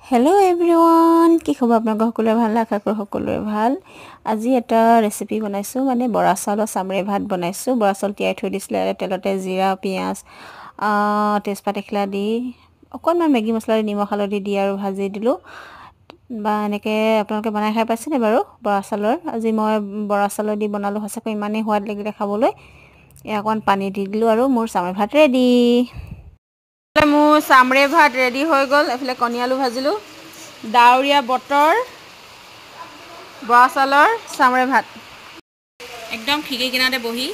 hello everyone কি খবৰ আপোনালোকৰ সকলোৰে ভাল আশা কৰোঁ সকলোৰে ভাল আজি এটা ৰেচিপি বনাইছো মানে বৰা চাউলৰ চামৰে ভাত বনাইছো বৰা চাউল তিয়াই থৈ দিছিলে তেলতে জিৰা পিয়াজ তেজপাত এখিলা দি অকণমান মেগি মছলা দি নিমখ হালধি দি আৰু ভাজি দিলো বা এনেকৈ আপোনালোকে বনাই খাই পাইছেনে বাৰু বৰা চাউলৰ আজি মই বৰা চাউল দি বনালো সঁচাকৈ ইমানেই সোৱাদ লাগিলে খাবলৈ অকণমান পানী দি দিলো আৰু মোৰ চামৰে ভাত ৰেডি মোৰ চামৰে ভাত ৰেডি হৈ গ'ল এফালে কণী আলু ভাজিলোঁ ডাৱৰীয়া বতৰ বৰা চাউলৰ চামৰে ভাত একদম খিৰিকী কিনাৰতে বহি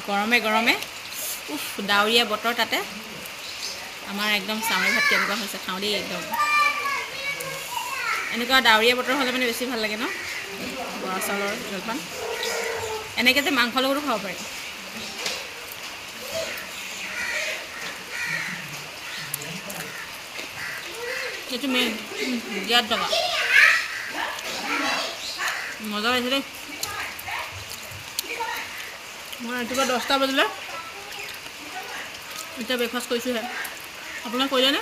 গৰমে গৰমে ডাৱৰীয়া বতৰ তাতে আমাৰ একদম চামৰে ভাত কেনেকুৱা হৈছে খাওঁ দেই একদম এনেকুৱা ডাৱৰীয়া বতৰ হ'লে মানে বেছি ভাল লাগে ন বৰা চাউলৰ জলপান এনেকৈ যে মাংসৰ লগতো খাব পাৰি itu main lihat dong মজা হৈছে দেই মই ৰাতিপুৱা 10টা বজিলে এতিয়া ব্ৰেকফাষ্ট কৰিছোঁহে আপোনালোকে কৰিলেনে